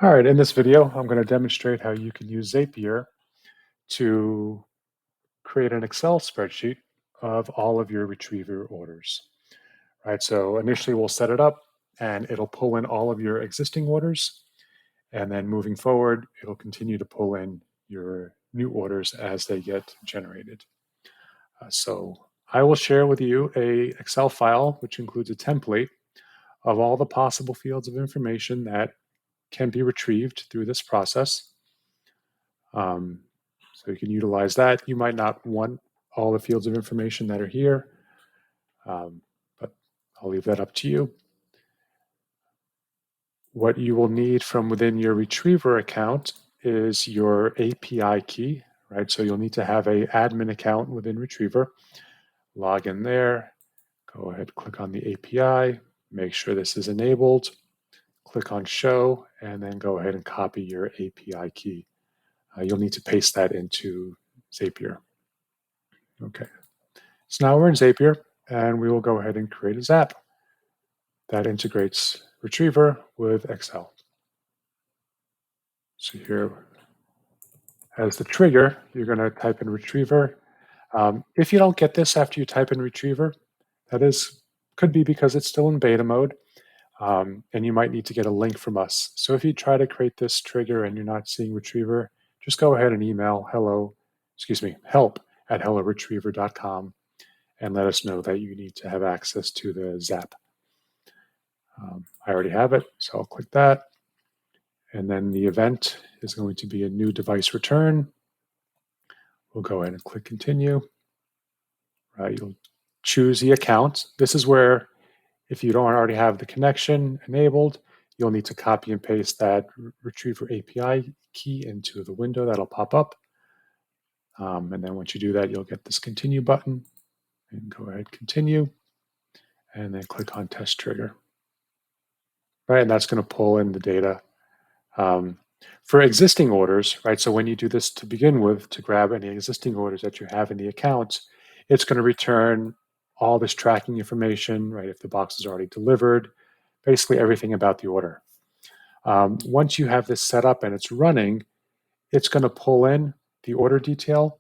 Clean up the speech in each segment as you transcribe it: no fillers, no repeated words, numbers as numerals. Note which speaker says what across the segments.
Speaker 1: All right, in this video, I'm going to demonstrate how you can use Zapier to create an Excel spreadsheet of all of your retriever orders. Right, so initially we'll set it up and it'll pull in all of your existing orders. And then moving forward, it'll continue to pull in your new orders as they get generated. So I will share with you a Excel file, which includes a template of all the possible fields of information that can be retrieved through this process. Um, so you can utilize that. You might not want all the fields of information that are here, but I'll leave that up to you. What you will need from within your retriever account is your API key, right? So you'll need to have a admin account within Retriever. Log in there, go ahead, click on the API, make sure this is enabled, click on show, and then go ahead and copy your API key. You'll need to paste that into Zapier. Okay, so now we're in Zapier, and we will go ahead and create a Zap that integrates Retriever with Excel. So here, as the trigger, you're going to type in Retriever. If you don't get this after you type in Retriever, could be because it's still in beta mode, and you might need to get a link from us. So if you try to create this trigger and you're not seeing Retriever, just go ahead and email help@helloretriever.com and let us know that you need to have access to the Zap. I already have it, so I'll click that. And then the event is going to be a new device return. We'll go ahead and click continue. Right, you'll choose the account. This is where, if you don't already have the connection enabled, you'll need to copy and paste that Retriever API key into the window that'll pop up. And then once you do that, you'll get this continue button. And go ahead, continue, and then click on test trigger. Right, and that's going to pull in the data. For existing orders, right, so when you do this to begin with, to grab any existing orders that you have in the account, it's going to return all this tracking information, right, if the box is already delivered, basically everything about the order. Once you have this set up and it's running, it's going to pull in the order detail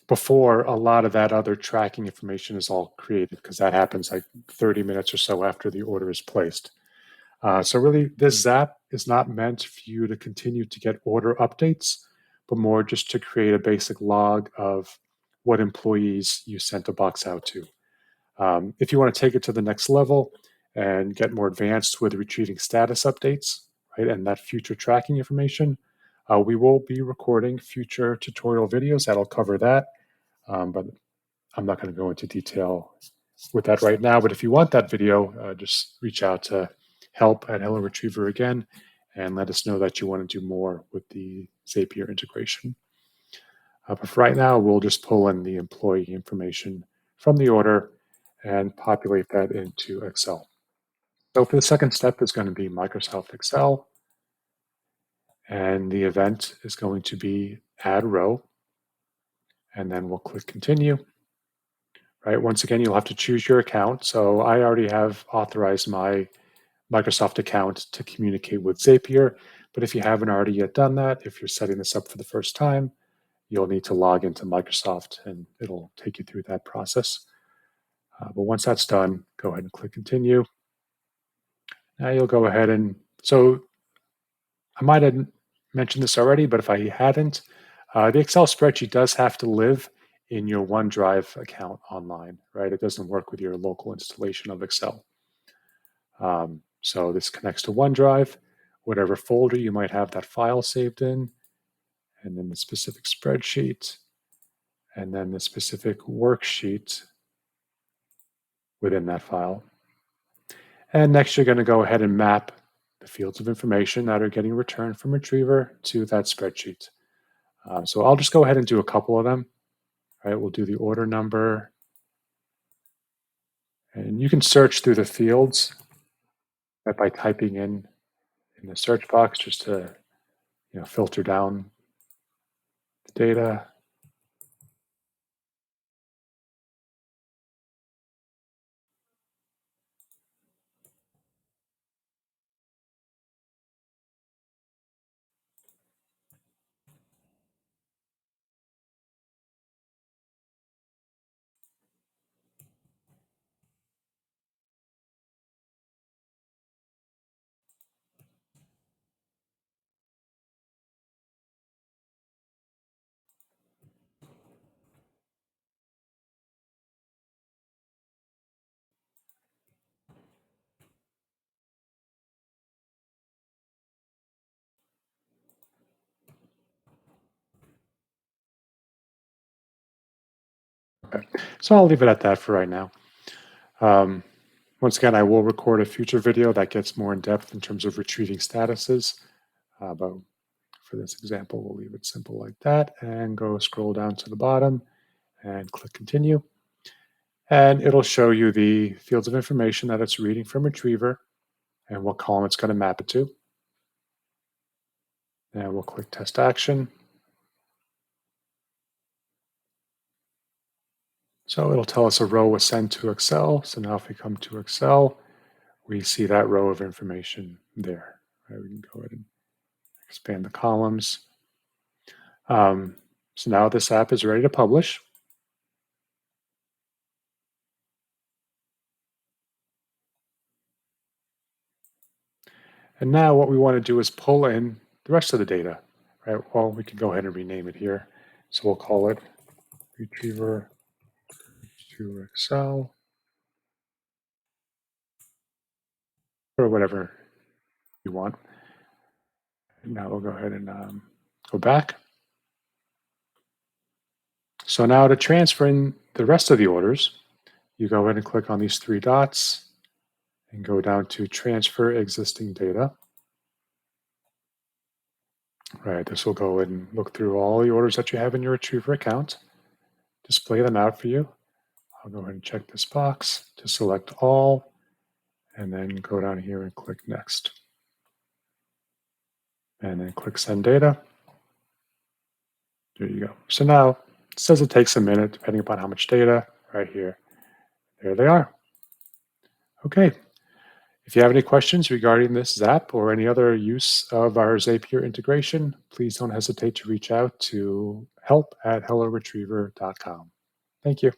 Speaker 1: before a lot of that other tracking information is all created, because that happens like 30 minutes or so after the order is placed. So really, this Zap is not meant for you to continue to get order updates, but more just to create a basic log of what employees you sent a box out to. If you want to take it to the next level and get more advanced with retrieving status updates, right, and that future tracking information, we will be recording future tutorial videos that'll cover that. But I'm not going to go into detail with that right now. But if you want that video, just reach out to help@Hello Retriever again and let us know that you want to do more with the Zapier integration. But for right now, we'll just pull in the employee information from the order and populate that into Excel. So for the second step is going to be Microsoft Excel, and the event is going to be add row, and then we'll click continue. Right, once again, you'll have to choose your account. So I already have authorized my Microsoft account to communicate with Zapier, but if you haven't already yet done that, if you're setting this up for the first time, you'll need to log into Microsoft and it'll take you through that process. But once that's done, go ahead and click continue. Now you'll go ahead and, so I might have mentioned this already, but if I hadn't, the Excel spreadsheet does have to live in your OneDrive account online, right? It doesn't work with your local installation of Excel. So this connects to OneDrive, whatever folder you might have that file saved in, and then the specific spreadsheet, and then the specific worksheet within that file. And next, you're going to go ahead and map the fields of information that are getting returned from Retriever to that spreadsheet. So I'll just go ahead and do a couple of them. Right, we'll do the order number, and you can search through the fields by typing in the search box just to filter down the data. Okay, so I'll leave it at that for right now. Um, Once again, I will record a future video that gets more in depth in terms of retrieving statuses. But for this example, we'll leave it simple like that and go scroll down to the bottom and click continue. And it'll show you the fields of information that it's reading from Retriever and what column it's going to map it to. And we'll click test action. So it'll tell us a row was sent to Excel. So now if we come to Excel, we see that row of information there. Right, we can go ahead and expand the columns. So now this app is ready to publish. And now what we want to do is pull in the rest of the data, right? Well, we can go ahead and rename it here. So we'll call it Retriever to Excel or whatever you want. And now we'll go ahead and go back. So now to transfer in the rest of the orders, you go ahead and click on these three dots and go down to transfer existing data. Right, this will go ahead and look through all the orders that you have in your Retriever account, display them out for you. I'll go ahead and check this box to select all, and then go down here and click next. And then click send data. There you go. So now it says it takes a minute depending upon how much data right here. There they are. Okay. If you have any questions regarding this Zap or any other use of our Zapier integration, please don't hesitate to reach out to help@helloretriever.com. Thank you.